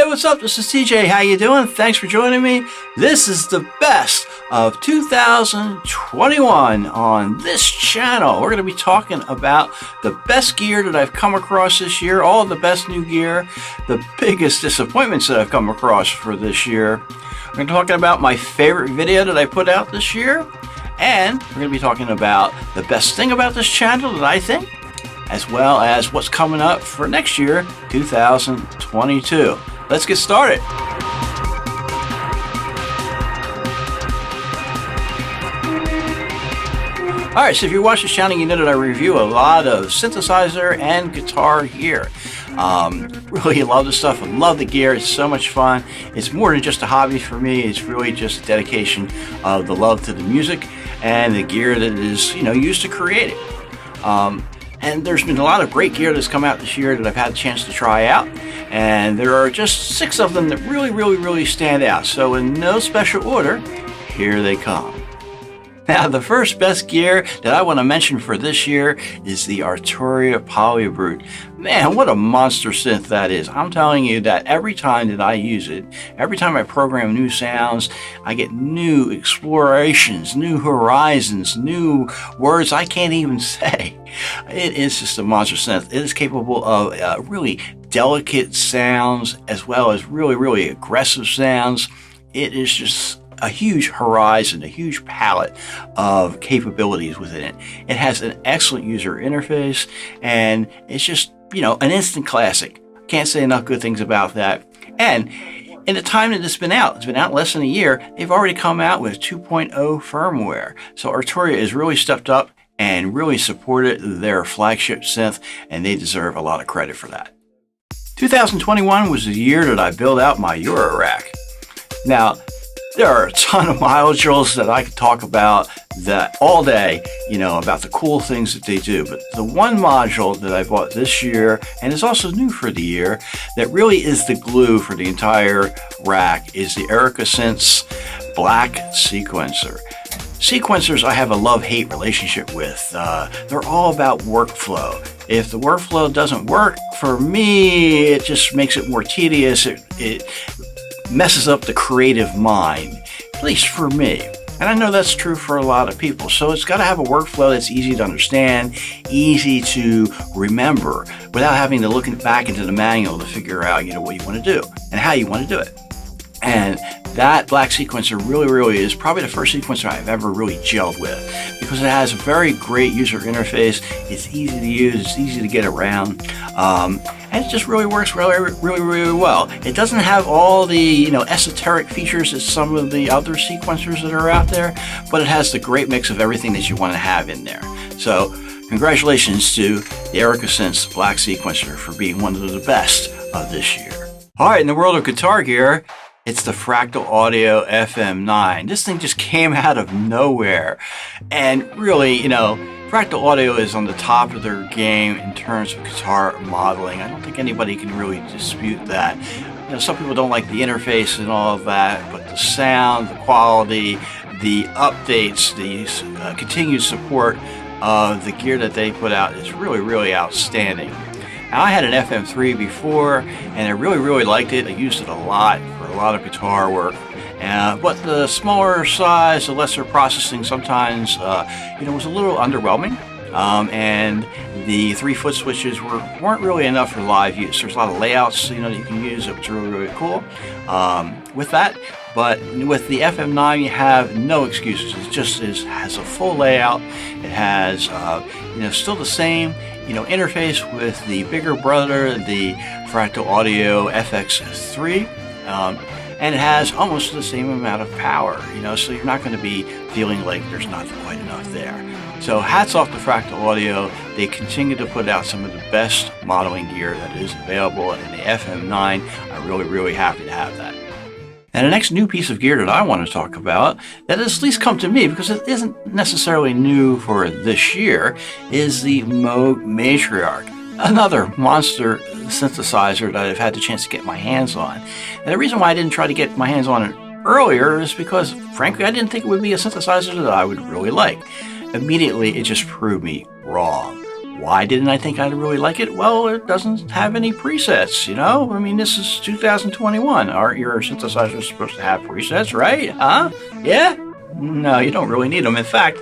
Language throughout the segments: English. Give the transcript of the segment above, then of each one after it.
what's up? This is TJ. How you doing? Thanks for joining me. This is the best of 2021 on this channel. We're going to be talking about the best gear that I've come across this year, all the best new gear, the biggest disappointments that I've come across for this year. We're going to be talking about my favorite video that I put out this year, and we're going to be talking about the best thing about this channel that I think, as well as what's coming up for next year, 2022. Let's get started. Alright, so if you watch this channel, you know that I review a lot of synthesizer and guitar gear. Really love the stuff. I love the gear. It's so much fun. It's more than just a hobby for me. It's really just a dedication of the love to the music and the gear that is, used to create it. And there's been a lot of great gear that's come out this year that I've had a chance to try out. And there are just 6 of them that really stand out. So in no special order, here they come. Now, the first best gear that I want to mention for this year is the Arturia PolyBrute. Man, what a monster synth that is. I'm telling you that every time that I use it, every time I program new sounds, I get new explorations, new horizons, new words I can't even say. It is just a monster synth. It is capable of really delicate sounds as well as really aggressive sounds. It is just a huge horizon, a huge palette of capabilities within it. It has an excellent user interface, and it's just, an instant classic. Can't say enough good things about that. And in the time that it's been out less than a year, they've already come out with 2.0 firmware. So Arturia has really stepped up and really supported their flagship synth, and they deserve a lot of credit for that. 2021 was the year that I built out my Eurorack. Now, there are a ton of modules that I could talk about that all day, about the cool things that they do. But the one module that I bought this year, and is also new for the year, that really is the glue for the entire rack, is the Synths Black Sequencer. Sequencers I have a love-hate relationship with. They're all about workflow. If the workflow doesn't work, for me, it just makes it more tedious. It messes up the creative mind, at least for me. And I know that's true for a lot of people. So it's got to have a workflow that's easy to understand, easy to remember, without having to look back into the manual to figure out, what you want to do and how you want to do it. And that Black Sequencer really is probably the first sequencer I've ever really gelled with, because it has a very great user interface. It's easy to use, it's easy to get around, and it just really works really well. It doesn't have all the esoteric features that some of the other sequencers that are out there, but it has the great mix of everything that you want to have in there. So congratulations to the Synths Black Sequencer for being one of the best of this year. All right, in the world of guitar gear, it's the Fractal Audio FM9. This thing just came out of nowhere. And really, Fractal Audio is on the top of their game in terms of guitar modeling. I don't think anybody can really dispute that. Some people don't like the interface and all of that, but the sound, the quality, the updates, the continued support of the gear that they put out is really outstanding. Now, I had an FM3 before, and I really liked it. I used it a lot for a lot of guitar work. But the smaller size, the lesser processing sometimes, was a little underwhelming. And the 3-foot switches weren't really enough for live use. There's a lot of layouts, that you can use, which are really cool with that. But with the FM9, you have no excuses. It just has a full layout. It has, still the same, interface with the bigger brother, the Fractal Audio FX3. And it has almost the same amount of power, so you're not going to be feeling like there's not quite enough there. So hats off to Fractal Audio. They continue to put out some of the best modeling gear that is available in the FM9. I'm really happy to have that. And the next new piece of gear that I want to talk about, that has at least come to me because it isn't necessarily new for this year, is the Moog Matriarch. Another monster synthesizer that I've had the chance to get my hands on. And the reason why I didn't try to get my hands on it earlier is because, frankly, I didn't think it would be a synthesizer that I would really like. Immediately, it just proved me wrong. Why didn't I think I'd really like it? Well, it doesn't have any presets, you know? I mean, this is 2021. Aren't your synthesizers supposed to have presets, right? Huh? Yeah? No, you don't really need them. In fact,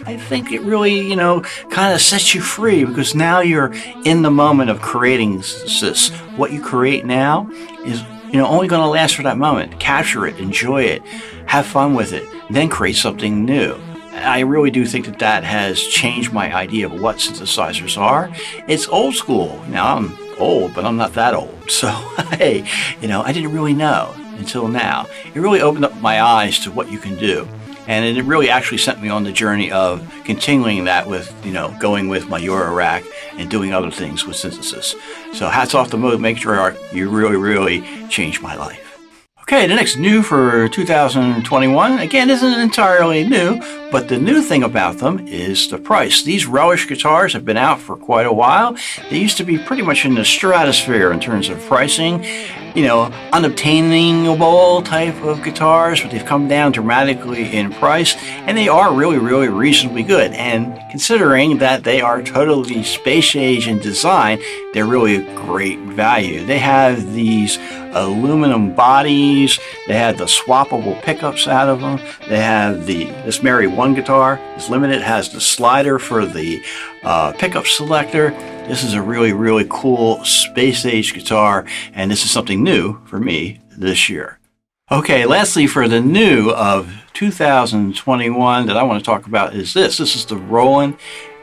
I think it really, kind of sets you free because now you're in the moment of creating this. What you create now is, only going to last for that moment. Capture it, enjoy it, have fun with it, then create something new. I really do think that has changed my idea of what synthesizers are. It's old school. Now, I'm old, but I'm not that old. So, hey, I didn't really know until now. It really opened up my eyes to what you can do. And it really actually sent me on the journey of continuing that with, going with my Eurorack and doing other things with synthesis. So hats off to Moog Matriarch. You really, really changed my life. Okay, the next new for 2021, again, isn't entirely new, but the new thing about them is the price. These Relish guitars have been out for quite a while. They used to be pretty much in the stratosphere in terms of pricing, unobtainable type of guitars, but they've come down dramatically in price, and they are really, really reasonably good. And considering that they are totally space age in design, they're really a great value. They have these aluminum bodies, they have the swappable pickups out of them, they have this Mary One guitar is limited, has the slider for the pickup selector. This is a really, really cool space age guitar, and this is something new for me this year. Okay, lastly, for the new of 2021 that I want to talk about is this. This is the Roland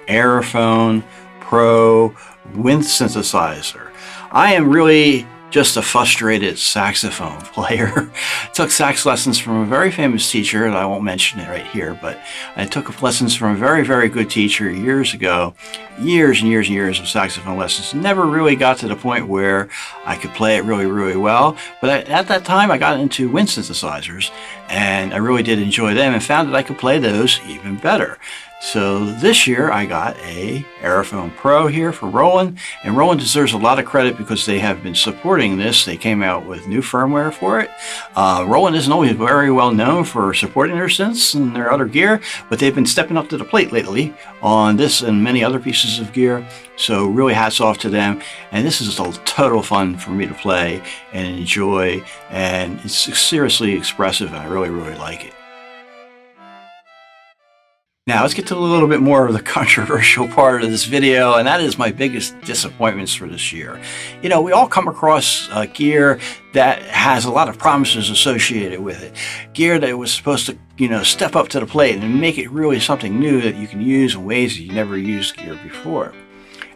Aerophone Pro Wind Synthesizer. I am really just a frustrated saxophone player. Took sax lessons from a very famous teacher, and I won't mention it right here, but I took lessons from a very, very good teacher years ago. Years and years and years of saxophone lessons. Never really got to the point where I could play it really, really well. But at that time, I got into wind synthesizers, and I really did enjoy them and found that I could play those even better. So this year I got a Aerophone Pro here for Roland, and Roland deserves a lot of credit because they have been supporting this. They came out with new firmware for it. Roland isn't always very well known for supporting their synths and their other gear, but they've been stepping up to the plate lately on this and many other pieces of gear. So really hats off to them. And this is a total fun for me to play and enjoy, and it's seriously expressive, and I really, really like it. Now let's get to a little bit more of the controversial part of this video, and that is my biggest disappointments for this year. We all come across gear that has a lot of promises associated with it. Gear that was supposed to, step up to the plate and make it really something new that you can use in ways that you never used gear before.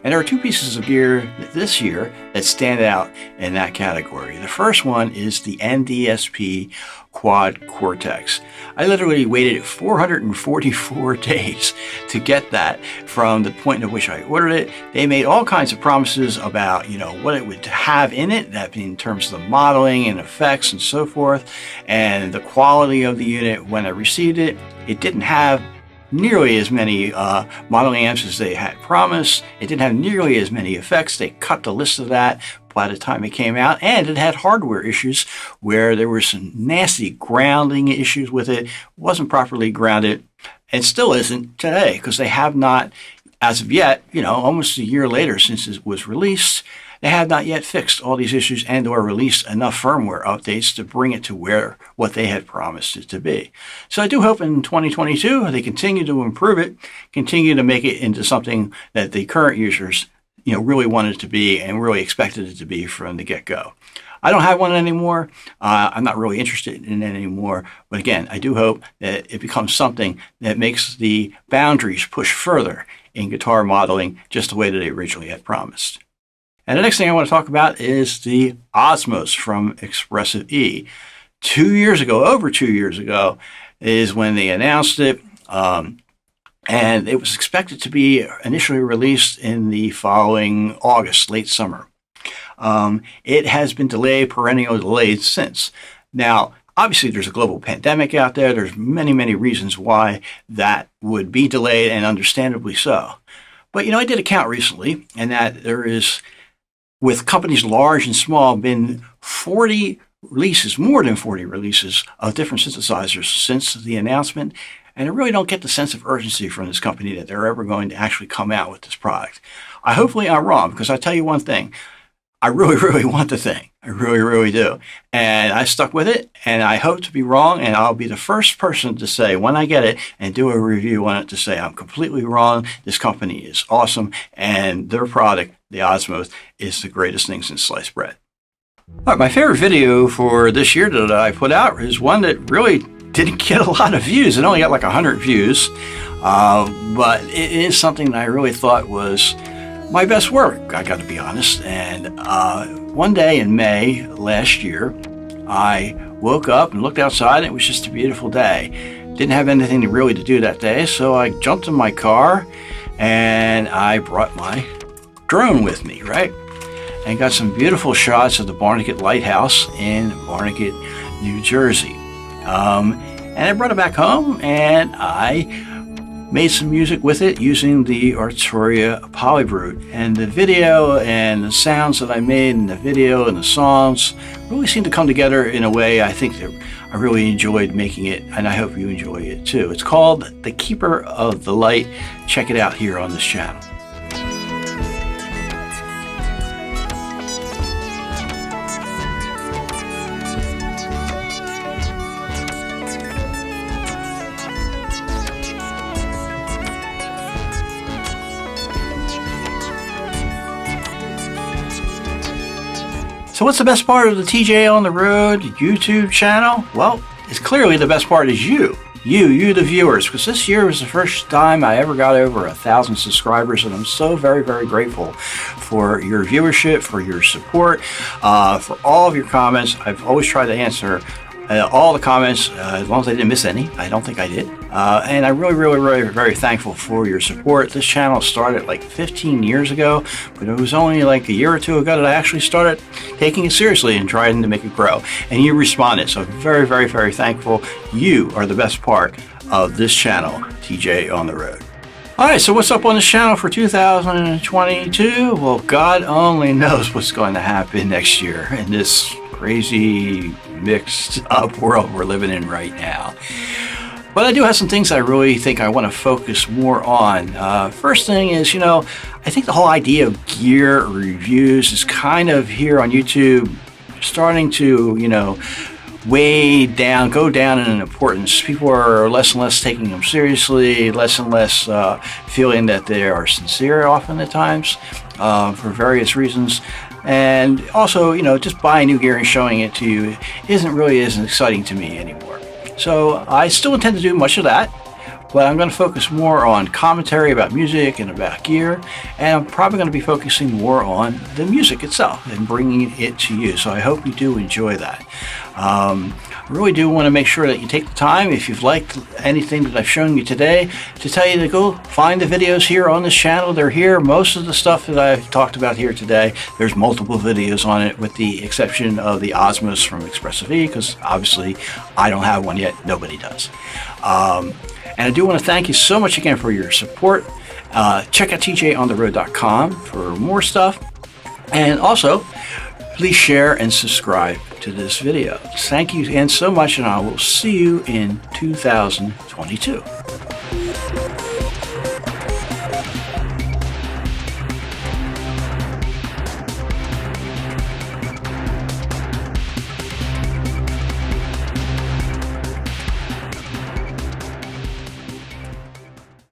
And there are two pieces of gear this year that stand out in that category. The first one is the NDSP Quad Cortex. I literally waited 444 days to get that from the point at which I ordered it. They made all kinds of promises about, what it would have in it, that in terms of the modeling and effects and so forth, and the quality of the unit. When I received it, it didn't have nearly as many modeling amps as they had promised. It didn't have nearly as many effects. They cut the list of that by the time it came out, and it had hardware issues where there were some nasty grounding issues with it. It wasn't properly grounded, and still isn't today, because they have not, as of yet, almost a year later since it was released, they have not yet fixed all these issues and or released enough firmware updates to bring it to what they had promised it to be. So I do hope in 2022 they continue to improve it, continue to make it into something that the current users really wanted it to be and really expected it to be from the get-go. I don't have one anymore. I'm not really interested in it anymore. But again, I do hope that it becomes something that makes the boundaries push further in guitar modeling just the way that they originally had promised. And the next thing I want to talk about is the Osmose from ExpressiveE. Over 2 years ago, is when they announced it. And it was expected to be initially released in the following August, late summer. It has been perennially delayed since. Now, obviously, there's a global pandemic out there. There's many, many reasons why that would be delayed, and understandably so. But, I did a count recently, and that there is, with companies large and small, been 40 releases, more than 40 releases of different synthesizers since the announcement. And I really don't get the sense of urgency from this company that they're ever going to actually come out with this product. Hopefully I'm wrong, because I tell you one thing, I really, really want the thing. I really, really do. And I stuck with it, and I hope to be wrong, and I'll be the first person to say when I get it and do a review on it to say I'm completely wrong. This company is awesome, and their product, the Osmose, is the greatest thing since sliced bread. All right, my favorite video for this year that I put out is one that really didn't get a lot of views. It only got like 100 views, but it is something that I really thought was my best work, I got to be honest. And one day in May last year, I woke up and looked outside, and it was just a beautiful day. Didn't have anything really to do that day, so I jumped in my car and I brought my drone with me, right? And got some beautiful shots of the Barnegat Lighthouse in Barnegat, New Jersey. And I brought it back home, and I made some music with it using the Arturia PolyBrute. And the video and the sounds that I made in the video and the songs really seem to come together in a way I think that I really enjoyed making it, and I hope you enjoy it too. It's called The Keeper of the Light. Check it out here on this channel. So what's the best part of the TJ on the Road YouTube channel? Well, it's clearly the best part is you, the viewers, because this year was the first time I ever got over 1,000 subscribers, and I'm so very, very grateful for your viewership, for your support, for all of your comments. I've always tried to answer all the comments, as long as I didn't miss any. I don't think I did. And I'm really, really, really very thankful for your support. This channel started like 15 years ago, but it was only like a year or two ago that I actually started taking it seriously and trying to make it grow. And you responded, so very, very, very thankful. You are the best part of this channel, TJ on the Road. All right, so what's up on this channel for 2022? Well, God only knows what's going to happen next year in this crazy mixed up world we're living in right now. But I do have some things I really think I want to focus more on. First thing is, I think the whole idea of gear reviews is kind of here on YouTube starting to, go down in importance. People are less and less taking them seriously, less and less feeling that they are sincere often at times for various reasons. And also, just buying new gear and showing it to you isn't really as exciting to me anymore. So I still intend to do much of that, but I'm going to focus more on commentary about music and about gear, and I'm probably going to be focusing more on the music itself and bringing it to you. So I hope you do enjoy that. I really do want to make sure that you take the time, if you've liked anything that I've shown you today, to tell you to go find the videos here on this channel. They're here. Most of the stuff that I've talked about here today, there's multiple videos on it, with the exception of the Osmos from ExpressiveE, because obviously I don't have one yet. Nobody does. And I do want to thank you so much again for your support. Check out TJontheRoad.com for more stuff. And also, please share and subscribe to this video. Thank you again so much, and I will see you in 2022.